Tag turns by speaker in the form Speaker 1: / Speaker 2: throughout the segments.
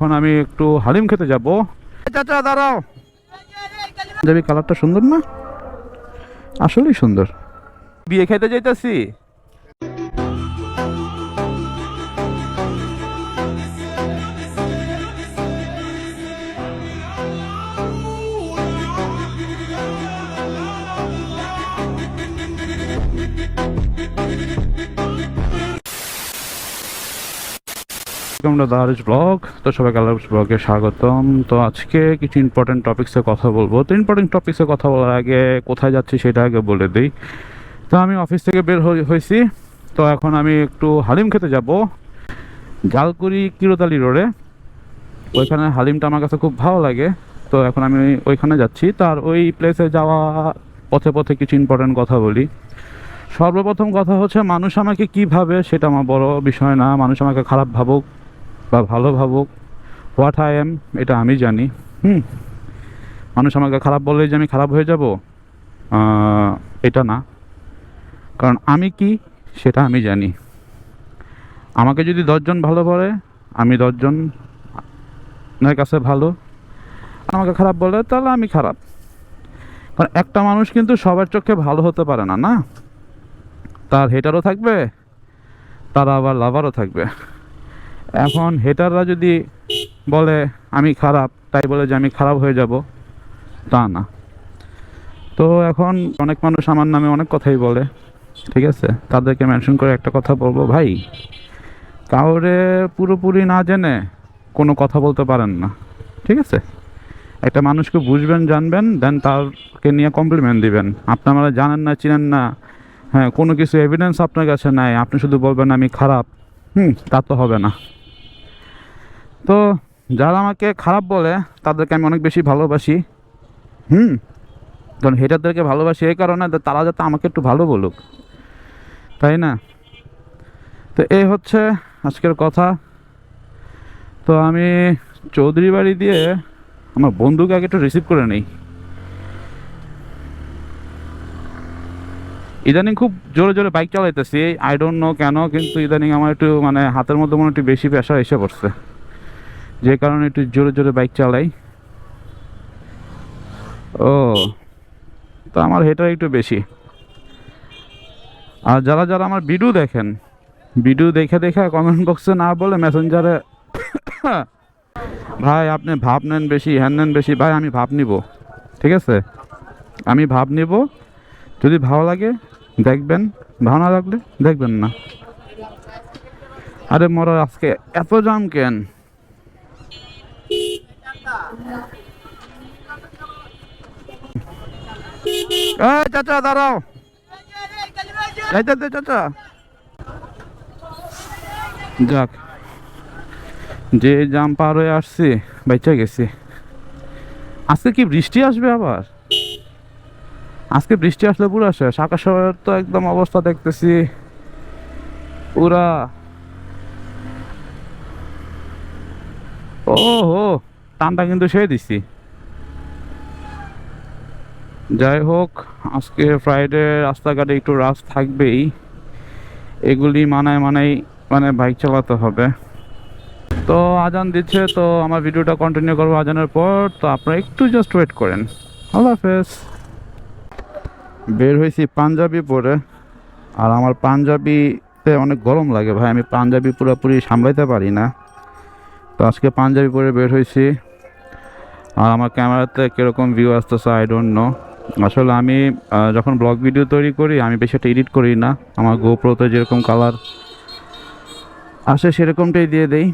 Speaker 1: এখন আমি একটু হালিম খেতে যাব। চাচা দাঁড়াও, যাবি? কালারটা সুন্দর না? আসলেই সুন্দর। বিয়ে খেতে যাইতেছি। দারিশ ব্লগ, তো সবাইকে আল্লাহর ব্লগে স্বাগতম। তো আজকে কিছু ইম্পর্টেন্ট টপিক্সে কথা বলবো। তো ইম্পর্টেন্ট টপিক্সে কথা বলার আগে কোথায় যাচ্ছি সেটা আগে বলে দিই। তো আমি অফিস থেকে বের হয়েছি। তো এখন আমি একটু হালিম খেতে যাব জালকুড়ি কিরোতালি রোডে। ওইখানে হালিমটা আমার কাছে খুব ভালো লাগে। তো এখন আমি ওইখানে যাচ্ছি। তার ওই প্লেসে যাওয়া পথে পথে কিছু ইম্পর্টেন্ট কথা বলি। সর্বপ্রথম কথা হচ্ছে, মানুষ আমাকে কী ভাবে সেটা আমার বড় বিষয় না। মানুষ আমাকে খারাপ ভাবুক বা ভালো ভাবুক, হোয়াট আই এম এটা আমি জানি। মানুষ আমাকে খারাপ বললেই যে আমি খারাপ হয়ে যাব এটা না। কারণ আমি কি সেটা আমি জানি। আমাকে যদি 10 জন ভালো বলে, আমি 10 জনের কাছে ভালো। আমাকে খারাপ বলে তাহলে আমি খারাপ। কারণ একটা মানুষ কিন্তু সবার চোখে ভালো হতে পারে না, না? তার হেটারও থাকবে, তার আবার লাভারও থাকবে। এখন হেটাররা যদি বলে আমি খারাপ, তাই বলে যে আমি খারাপ হয়ে যাব তা না। তো এখন অনেক মানুষ আমার নামে অনেক কথাই বলে, ঠিক আছে? তাদেরকে মেনশন করে একটা কথা বলবো, ভাই, কাউরে পুরোপুরি না জেনে কোনো কথা বলতে পারেন না, ঠিক আছে? একটা মানুষকে বুঝবেন, জানবেন, দেন তারকে নিয়ে কমপ্লিমেন্ট দিবেন। আপনারা জানেন না, চিনেন না, হ্যাঁ, কোনো কিছু এভিডেন্স আপনার কাছে নাই, আপনি শুধু বলবেন আমি খারাপ। তা তো হবে না। তো যারা আমাকে খারাপ বলে তাদেরকে আমি অনেক বেশি ভালোবাসি। কারণ হেটারদেরকে ভালোবাসি এই কারণে তারা যাতে আমাকে একটু ভালো বলুক, তাই না? তো এই হচ্ছে আজকের কথা। তো আমি চৌধুরী বাড়ি দিয়ে আমার বন্ধুকে আগে একটু রিসিভ করে নেই। ইদানিং খুব জোরে জোরে বাইক চালাইতেছি, আই ডোন্ট নো কেন, কিন্তু ইদানিং আমার একটু মানে হাতের মধ্যে মনে একটু বেশি প্রেশার এসে পড়ছে, যে কারণে একটু জোরে জোরে বাইক চালাই। ও, তো আমার হেটার একটু বেশি। আর যারা যারা আমার ভিডিও দেখেন, ভিডিও দেখে দেখে কমেন্ট বক্সে না বলে মেসেঞ্জারে ভাই আপনি ভাব নেন বেশি, হ্যান নেন বেশি, ভাই আমি ভাব নিব, ঠিক আছে? আমি ভাব নিব। যদি ভালো লাগে দেখবেন, ভালো না লাগলে দেখবেন না। আরে মরা, আজকে এত জাম কেন? চাচা দাঁড়াও, যাইতে চাচা। যাক, যে জাম পার হয়ে আসছি, বাইচা গেছি। আজকে কি বৃষ্টি আসবে আবার? আজকে বৃষ্টি আসলে পুরো শেষ। আকাশের তো একদম অবস্থা দেখতেছি পুরা। ও হো, টানটা কিন্তু সেই দিছি। যাই হোক, আজকে ফ্রাইডে, রাস্তাঘাটে একটু রাশ থাকবেই। এগুলি মানে বাইক চালাতে হবে। তো আজান দিচ্ছে, তো আমার ভিডিওটা কন্টিনিউ করবো আজানের পর। তো আপনারা একটু জাস্ট ওয়েট করেন। আল্লাহ হাফেজ। বের হয়েছি পাঞ্জাবি পরে, আর আমার পাঞ্জাবিতে অনেক গরম লাগে ভাই, আমি পাঞ্জাবি পুরোপুরি সামলাইতে পারি না। তো আজকে পাঞ্জাবি পরে বের হয়েছি। আর আমার ক্যামেরাতে কীরকম ভিউ আসতেছে আই ডোন্ট নো। আসলে আমি যখন ব্লগ ভিডিও তৈরি করি, আমি বেশি একটা এডিট করি না। আমার গোপ্রোতে যেরকম কালার আসে সেরকমটাই দিয়ে দেই।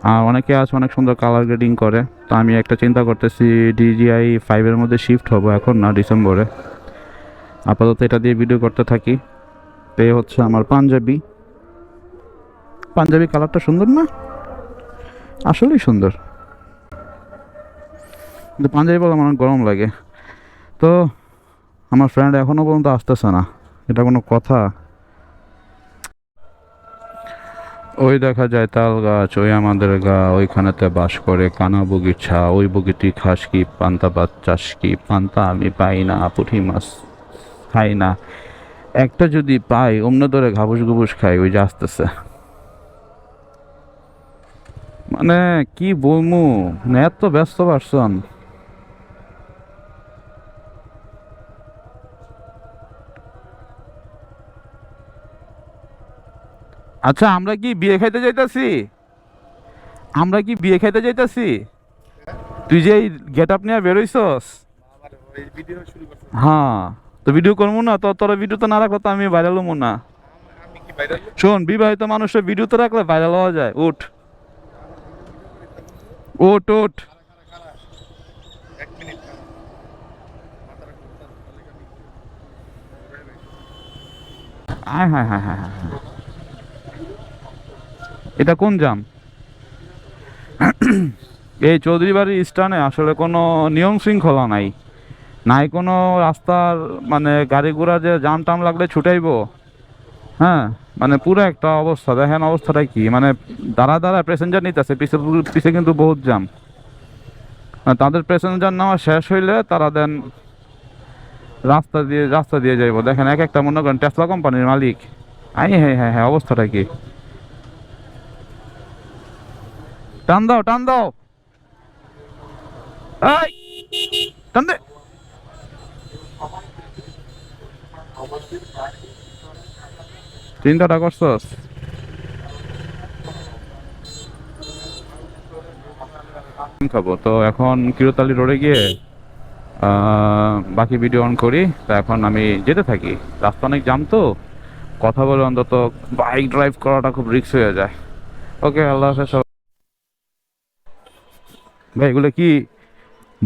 Speaker 1: আর অনেকে আছে অনেক সুন্দর কালার গ্রেডিং করে। তো আমি একটা চিন্তা করতেছি, DJI-5 মধ্যে শিফট হবো, এখন না, ডিসেম্বরে। আপাতত এটা দিয়ে ভিডিও করতে থাকি। তো এই হচ্ছে আমার পাঞ্জাবি। কালারটা সুন্দর না? আসলেই সুন্দর। কিন্তু পাঞ্জাবি বলে আমার গরম লাগে। তো আমার ফ্রেন্ড এখনও পর্যন্ত আসতেছে না, এটা কোনো কথা? ওই দেখা যায় তাল গাছ, ওই আমাদের ওইখানেতে বাস করে কানা বগিচা। ওই বগিটি খাস কি, পান্তা ভাত চাষ কি, পান্তা আমি পাই না, পুঁটি মাছ খাই না, একটা যদি পাই অন্য ধরে ঘাবুস ঘুবুস খাই। ওই যে আসতেছে। মানে কি বলবো, মানে এত ব্যস্ত পারছন। আচ্ছা আমরা কি বিয়ে খাইতে যাইতাছি? আমরা কি বিয়ে খাইতে যাইতাছি? তুই যে গেট আপ নিয়ে বেরোইছস। হ্যাঁ, তো ভিডিও করবো না তো? তোর ভিডিও তো না রাখলে তো আমি ভাইরাল হবো না। শোন, বিবাহিত মানুষের ভিডিও তো রাখলে ভাইরাল হওয়া যায়। উঠ উঠ উঠ। আয় হ্যাঁ হ্যাঁ হ্যাঁ হ্যাঁ হ্যাঁ। এটা কোন জাম? এই চৌধুরী বাড়ির স্টানে আসলে কোনো নিয়ম শৃঙ্খলা নাই। নাই কোনো রাস্তার, মানে গাড়ি ঘোড়া যে জাম টাম লাগলে ছুটাইবো। হ্যাঁ, মানে পুরো একটা অবস্থা দেখেন, অবস্থাটা কি মানে। দাঁড়া দাঁড়া প্যাসেঞ্জার নিতেছে, পিছে পিছে কিন্তু বহুত জাম। তাদের প্যাসেঞ্জার নেওয়া শেষ হইলে তারা দেন রাস্তা দিয়ে যাইবো। দেখেন এক একটা মনে করেন টেসলা কোম্পানির মালিক। আই হ্যাঁ হ্যাঁ হ্যাঁ, অবস্থাটা কি। টান দাও টান দাও। এই টান দে। চিন্তাটা করছস? খাবো তো এখন কিরোতালি রোডে গিয়ে বাকি ভিডিও অন করি। তো এখন আমি যেতে থাকি, রাস্তা অনেক জাম তো, কথা বলে অন্তত বাইক ড্রাইভ করাটা খুব রিস্ক হয়ে যায়। ওকে, আল্লাহ হাফেজ সবাই। ভাই এগুলো কি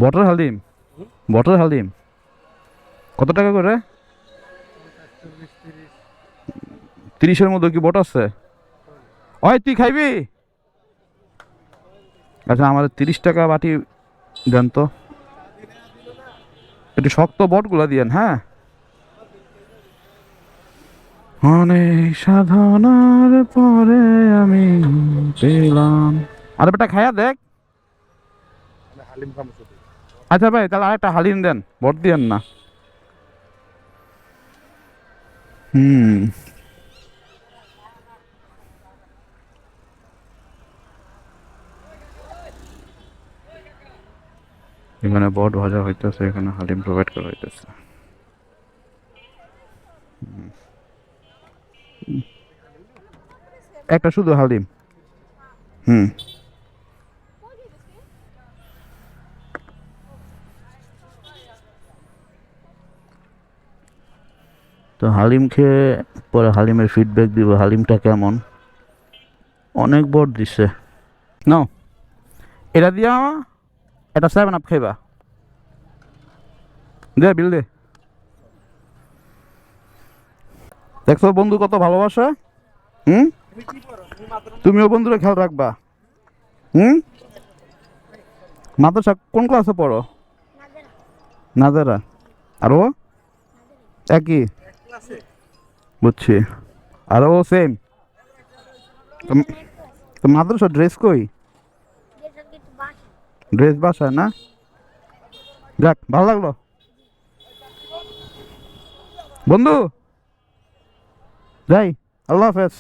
Speaker 1: বটর হালিম? বটর হালিম কত টাকা করে? 30-এর মধ্যে কি বট আছে? ওই তুই খাইবি? আচ্ছা আমার 30 টাকা বাটি দেন তো। একটু শক্ত বটগুলা দিয়েন, হ্যাঁ। অনেক সাধনার পরে আমি পেলাম। আরে বেটা খায়া দেখ। আচ্ছা ভাই তাহলে আরেকটা হালিম দেন, বট দিয়েন না। হুম। এখানে বট ভাজা হইতেছে, এখানে হালিম প্রোভাইড করা হইতেছে। একটা শুধু হালিম। হুম। তো হালিম খেয়ে পরে হালিমের ফিডব্যাক দিব, হালিমটা কেমন। অনেক বট দিছে। নাও, এটা দিয়া এটা 7 আপ খাইবা। দে বিল দে। দেখছো বন্ধু কত ভালোবাসা। হুম। তুমিও বন্ধুরা খেয়াল রাখবা। হুম। মাদ্রাসা কোন ক্লাসে পড়ো? নাজারা। আর ও একই? বুঝছি। আর ও সেম? তো মাদ্রাসা ড্রেস কই? ড্রেস বাসায় না? যাক ভালো লাগলো বন্ধু। যাই, আল্লাহ হাফেজ।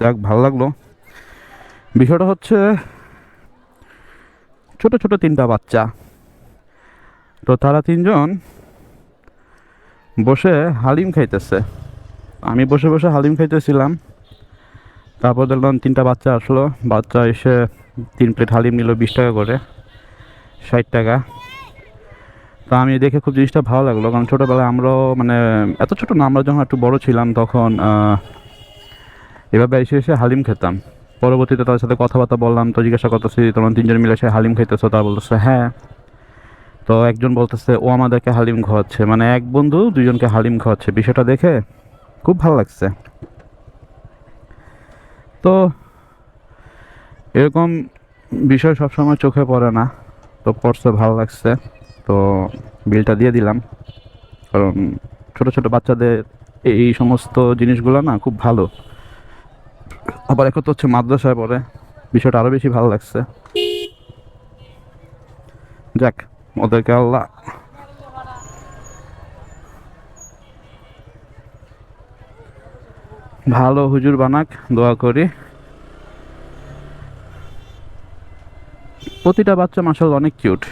Speaker 1: যাক ভালো লাগলো। বিষয়টা হচ্ছে ছোট ছোট 3টা বাচ্চা, তো তারা 3জন বসে হালিম খাইতেছে। আমি বসে বসে হালিম খাইতেছিলাম। তারপর দেখলাম 3টা বাচ্চা আসলো, বাচ্চা এসে 3 প্লেট হালিম নিল 20 টাকা করে, 60 টাকা। তো আমি দেখে খুব জিনিসটা ভালো লাগলো, কারণ ছোটোবেলায় আমরাও মানে এত ছোট না, আমরা যখন একটু বড় ছিলাম তখন এভাবে এসে এসে হালিম খেতাম। পরবর্তীতে তাদের সাথে কথাবার্তা বললাম, তো জিজ্ঞাসা করতেছি তোমরা 3জন মিলে এসে হালিম খাইতেছো? তারা বলতেছে হ্যাঁ। তো একজন বলতেছে ও আমাদেরকে হালিম খাওয়াচ্ছে, মানে এক বন্ধু 2জনকে হালিম খাওয়াচ্ছে। বিষয়টা দেখে খুব ভালো লাগছে। তো এরকম বিষয় সবসময় চোখে পড়ে না, তো পড়ছে ভালো লাগছে। তো বিলটা দিয়ে দিলাম, কারণ ছোট ছোট বাচ্চাদের এই সমস্ত জিনিসগুলো না খুব ভালো। আবার এখন তো হচ্ছে মাদ্রাসায় পড়ে, বিষয়টা আরও বেশি ভালো লাগছে। যাক, ওদেরকে আল্লাহ ভালো হুজুর বানাক, দোয়া করি। প্রতিটা বাচ্চা মাশাআল্লাহ অনেক কিউট।